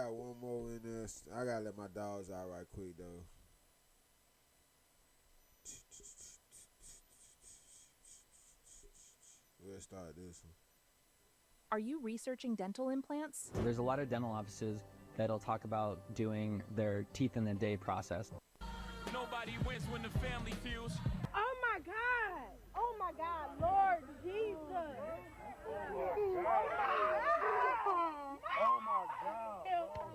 got one more in this. I gotta let my dogs out right quick though. We'll start this one. Are you researching dental implants? There's a lot of dental offices that'll talk about doing their teeth in the day process. Nobody wins when the family feels. Oh my God! Oh my God, Lord Jesus! Oh my God! Oh my God!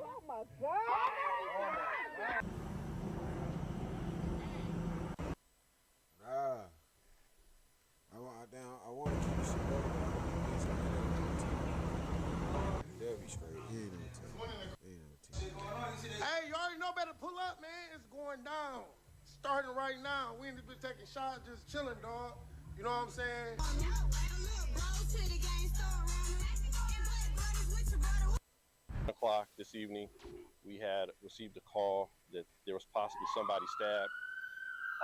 Oh my God! Nah. I want to keep shit up, but I don't think so. They'll be straight. He ain't no team. Hey, you already know better pull up, man. It's going down. Starting right now. We ain't been taking shots, just chilling, dog. You know what I'm saying? 10 o'clock this evening, we had received a call that there was possibly somebody stabbed.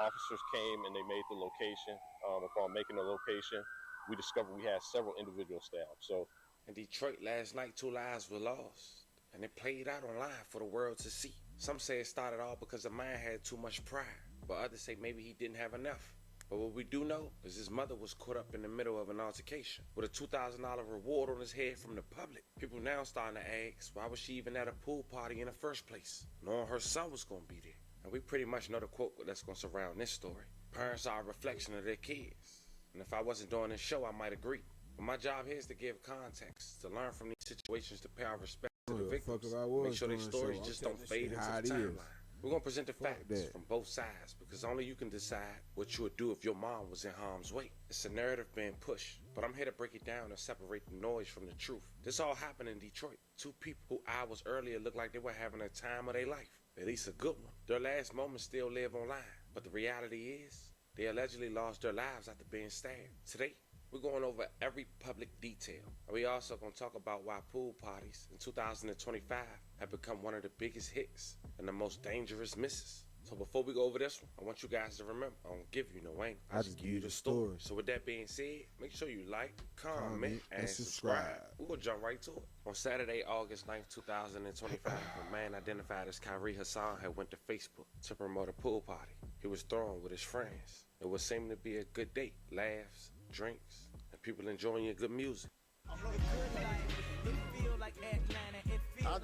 Officers came and they made the location. Upon making the location, we discovered we had several individuals stabbed. So, in Detroit last night, 2 lives were lost, and it played out online for the world to see. Some say it started all because the man had too much pride, but others say maybe he didn't have enough. But what we do know is his mother was caught up in the middle of an altercation with a $2,000 reward on his head from the public. People now starting to ask, why was she even at a pool party in the first place, knowing her son was going to be there? And we pretty much know the quote that's going to surround this story. Parents are a reflection of their kids. And if I wasn't doing this show, I might agree. But my job here is to give context, to learn from these situations, to pay our respect to the victims. Make sure their stories just don't fade into the timeline. We're going to present the facts from both sides, because only you can decide what you would do if your mom was in harm's way. It's a narrative being pushed, but I'm here to break it down and separate the noise from the truth. This all happened in Detroit. 2 people who hours earlier looked like they were having a time of their life. At least a good one. Their last moments still live online, but the reality is they allegedly lost their lives after being stabbed. Today, we're going over every public detail. And we also going to talk about why pool parties in 2025 have become one of the biggest hits and the most dangerous misses. So before we go over this one, I want you guys to remember, I don't give you no ain't. I just give you the story. So with that being said, make sure you like, comment, and subscribe. We're going to jump right to it. On Saturday, August 9th, 2025, a man identified as Kyrie Hassan had went to Facebook to promote a pool party. He was throwing with his friends. It would seem to be a good date. Laughs, drinks, and people enjoying your good music. I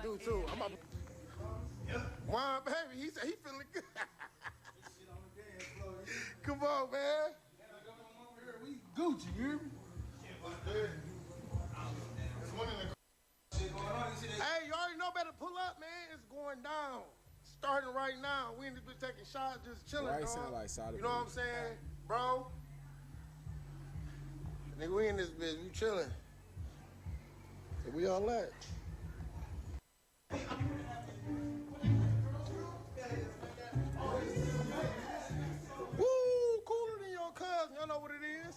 do too. I'm about to... Wine, baby, he said he feeling good. Come on, man. We Gucci, you hear me? Hey, you already know better pull up, man. It's going down. Starting right now. We ain't been taking shots, just chilling, Why dog. sound like Saudi You know what I'm saying? Bro. Nigga, we in this bitch. We chilling. So we all at. Woo, cooler than your cousin. Y'all know what it is.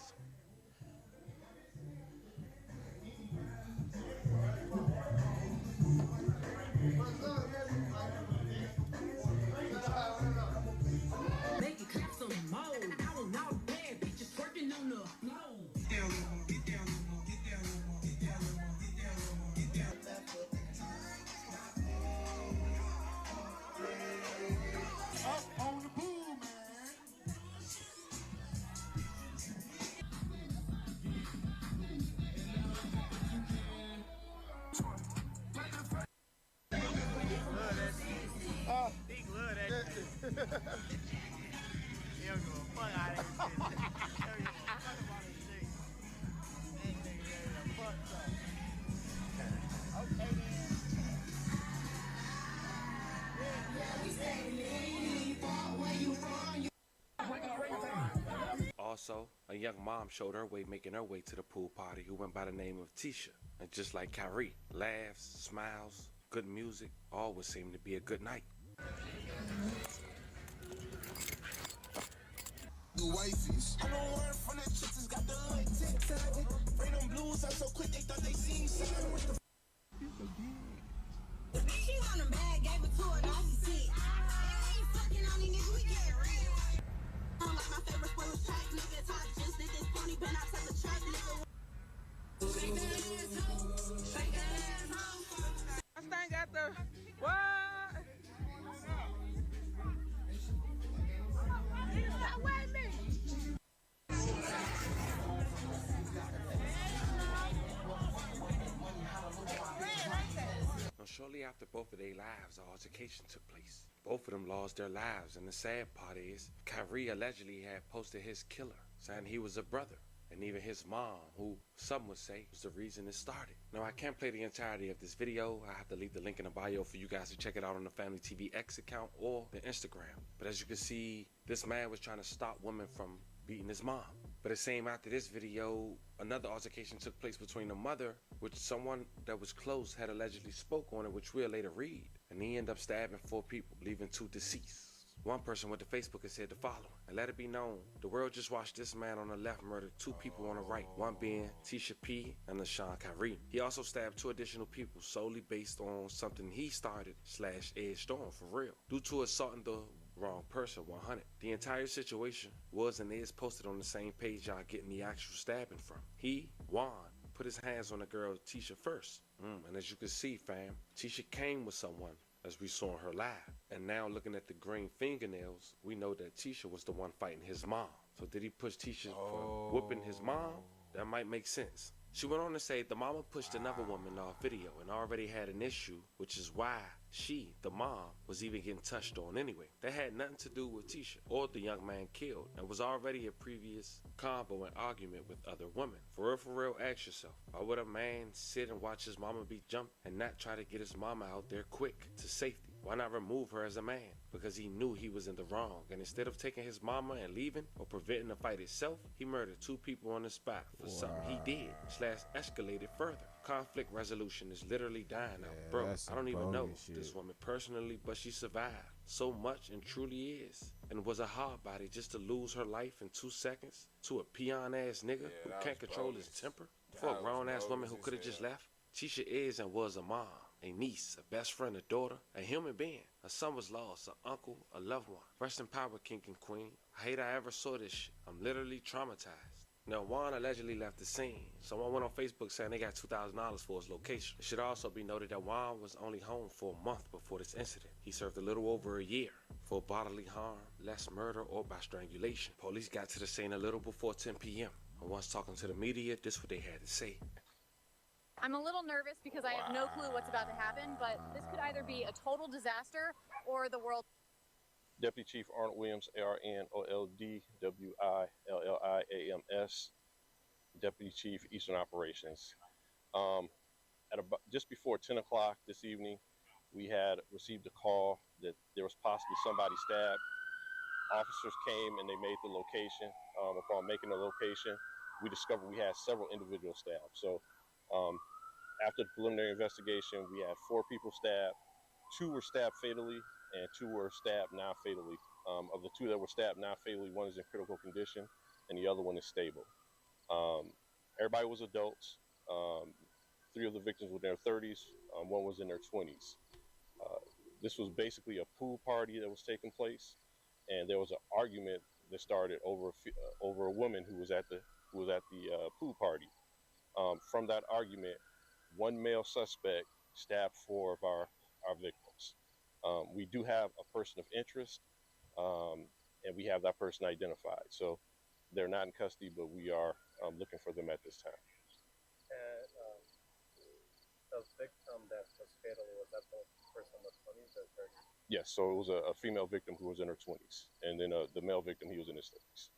Make it clap some more. I don't know, bad bitches twerking on the floor. Get down, get down, get down, get down, get down, get down. Up on the pool, man. Big love that shit. He'll go fuck out of this shit. He'll go fuck about this shit. That nigga ready to fuck some. Okay then. Also, a young mom showed her way making her way to the pool party who went by the name of Tisha. And just like Kyrie, laughs, smiles, good music, all would seem to be a good night. The wifeys. I don't learn from the chicks, got the hood tick-tock. Freedom blues out so quick, they thought they seen something with the... The bitch, she want a bag, gave it to her, now she sick. Ain't fucking on these niggas, we get rich. I don't like my favorite sport was track, nigga, talk just did this pony, been out to the track, nigga. Shake that ass, ho. Shake that ass, ho. I think got the Shortly after both of their lives, the altercation took place. Both of them lost their lives, and the sad part is, Kyrie allegedly had posted his killer, saying he was a brother, and even his mom, who some would say was the reason it started. Now, I can't play the entirety of this video. I have to leave the link in the bio for you guys to check it out on the Family TV X account or the Instagram. But as you can see, this man was trying to stop women from beating his mom. But it seemed after this video, another altercation took place between the mother, which someone that was close had allegedly spoke on it, which we'll later read. And he ended up stabbing 4 people, leaving 2 deceased. One person went to Facebook and said the following: and let it be known, the world just watched this man on the left murder 2 people on the right, one being Tisha P and LaShawn Kyrie. He also stabbed 2 additional people solely based on something he started / edged on for real, due to assaulting the wrong person 100. The entire situation was and is posted on the same page y'all getting the actual stabbing from. He, Juan, put his hands on the girl Tisha first. And as you can see, fam, Tisha came with someone, as we saw in her live. And now looking at the green fingernails, we know that Tisha was the one fighting his mom. So did he push Tisha for whooping his mom? That might make sense. She went on to say the mama pushed another woman off video and already had an issue, which is why she, the mom, was even getting touched on anyway. That had nothing to do with Tisha or the young man killed, and was already a previous combo and argument with other women. For real, ask yourself, why would a man sit and watch his mama be jumped and not try to get his mama out there quick to safety? Why not remove her as a man? Because he knew he was in the wrong, and instead of taking his mama and leaving or preventing the fight itself, he murdered 2 people on the spot for something he did / escalated further. Conflict resolution is literally dying out. Bro, I don't even know this woman personally, but she survived so much and truly is, and was a hard body just to lose her life in 2 seconds to a peon ass nigga who can't control his temper for a grown ass woman who could have just left. Tisha is and was a mom, a niece, a best friend, a daughter, a human being. A son was lost, an uncle, a loved one. Rest in power, king and queen. I hate I ever saw this shit. I'm literally traumatized. Now, Juan allegedly left the scene. Someone went on Facebook saying they got $2,000 for his location. It should also be noted that Juan was only home for a month before this incident. He served a little over a year for bodily harm, less murder, or by strangulation. Police got to the scene a little before 10 p.m. And once talking to the media, this is what they had to say. I'm a little nervous because I have no clue what's about to happen, but this could either be a total disaster or the world. Deputy Chief Arnold Williams, ARNOLD WILLIAMS, Deputy Chief Eastern Operations. At about just before 10 o'clock this evening, we had received a call that there was possibly somebody stabbed. Officers came and they made the location. Upon making the location, we discovered we had several individuals stabbed. So after the preliminary investigation, we had 4 people stabbed. 2 were stabbed fatally and 2 were stabbed non-fatally. Of the 2 that were stabbed non-fatally, 1 is in critical condition and the other one is stable. Everybody was adults. 3 of the victims were in their 30s, 1 was in their 20s. This was basically a pool party that was taking place, and there was an argument that started over a woman who was at the pool party. From that argument, 1 male suspect stabbed 4 of our victims. We do have a person of interest, and we have that person identified. So they're not in custody, but we are looking for them at this time. And the victim that was fatally, was that the person in the 20s or 30s? Yes, so it was a female victim who was in her 20s, and then the male victim, he was in his 30s.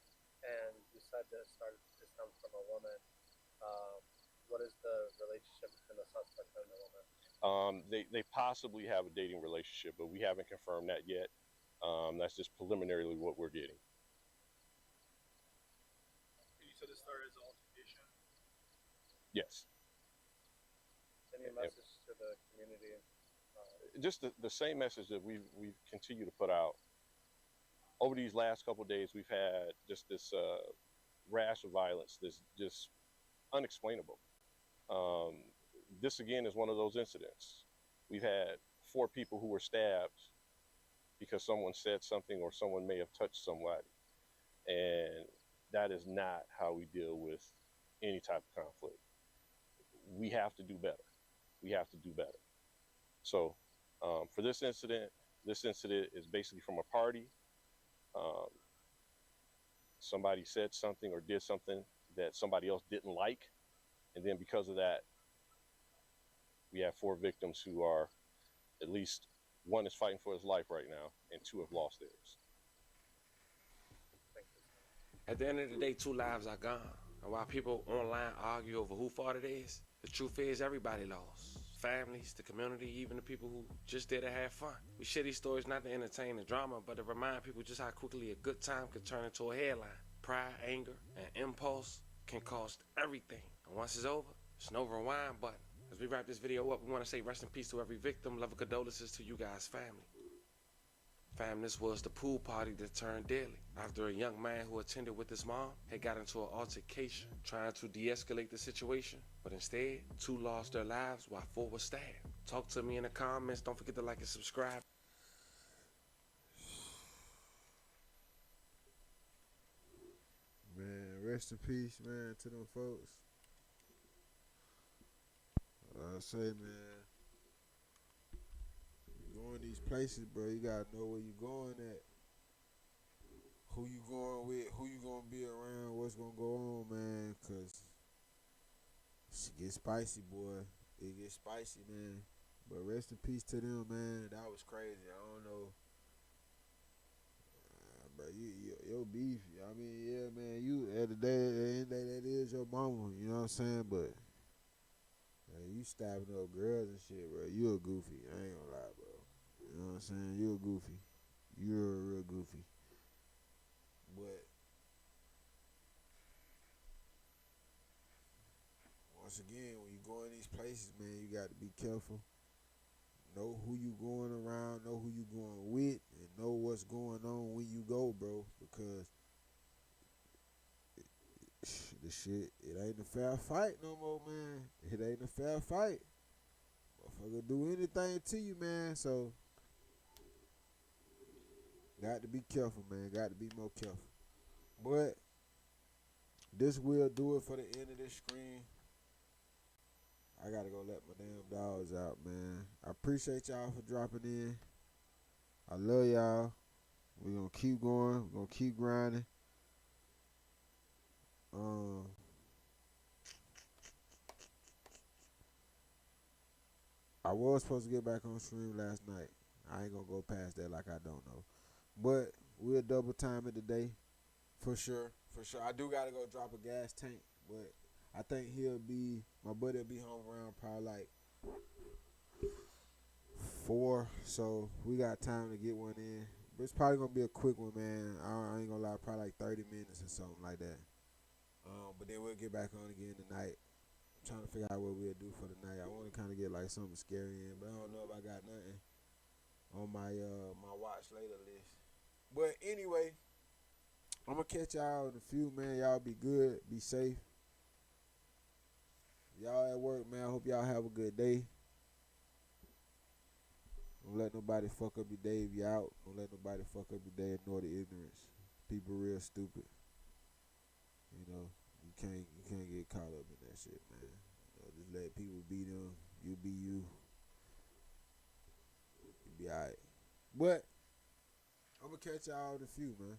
And you said this comes from a woman. What is the relationship between the suspect and the woman? They possibly have a dating relationship, but we haven't confirmed that yet. That's just preliminarily what we're getting. And you said this started as an altercation? Yes. Any message to the community? Just the same message that we've continued to put out. Over these last couple of days, we've had just this rash of violence that's just unexplainable. This again is one of those incidents. We've had 4 people who were stabbed because someone said something or someone may have touched somebody. And that is not how we deal with any type of conflict. We have to do better. We have to do better. So for this incident is basically from a party. Somebody said something or did something that somebody else didn't like. And then because of that, we have 4 victims who are At least one is fighting for his life right now, and 2 have lost theirs. At the end of the day, 2 lives are gone. And while people online argue over who fault it is, the truth is everybody lost. Families, the community, even the people who just there to have fun. We share these stories not to entertain the drama, but to remind people just how quickly a good time can turn into a headline. Pride, anger, and impulse can cost everything. And once it's over, there's no rewind button. As we wrap this video up, we want to say rest in peace to every victim. Love and condolences to you guys' family. Fam, this was the pool party that turned deadly after a young man who attended with his mom had got into an altercation trying to de-escalate the situation, but instead 2 lost their lives while 4 were stabbed. Talk to me in the comments. Don't forget to like and subscribe. Man, rest in peace, man, to them folks. I say, man, you going these places, bro, you gotta know where you going at. Who you going with, who you gonna be around, what's gonna go on, man, cause shit get spicy, boy. It gets spicy, man. But rest in peace to them, man. That was crazy. I don't know. Bro, your beef, I mean, yeah, man, you, at the end of the day, that is your mama, you know what I'm saying? But, man, you stabbing up girls and shit, bro. You a goofy. I ain't gonna lie, bro. You know what I'm saying? You a goofy. You're a real goofy. But once again, when you go in these places, man, you got to be careful. Know who you going around, know who you going with, and know what's going on when you go, bro. Because the shit, it ain't a fair fight no more, man. It ain't a fair fight. Motherfucker do anything to you, man. So got to be careful, man. Got to be more careful. But this will do it for the end of this screen. I gotta go let my damn dogs out, man. I appreciate y'all for dropping in. I love y'all. We're gonna keep going. We're gonna keep grinding. I was supposed to get back on stream last night. I ain't gonna go past that like I don't know. But we'll double time it today. For sure. For sure. I do gotta go drop a gas tank, but I think my buddy will be home around probably like 4, so we got time to get one in. But it's probably gonna be a quick one, man. I ain't gonna lie, probably like 30 minutes or something like that. But then we'll get back on again tonight. I'm trying to figure out what we'll do for the night. I want to kind of get like something scary in, but I don't know if I got nothing on my my watch later list. But anyway, I'm gonna catch y'all in a few, man. Y'all be good, be safe. Y'all at work, man. I hope y'all have a good day. Don't let nobody fuck up your day if you out. Don't let nobody fuck up your day, ignore the ignorance. People real stupid. You know, you can't get caught up in that shit, man. You know, just let people be them. You be you. You be alright. But I'm gonna catch y'all in a few, man.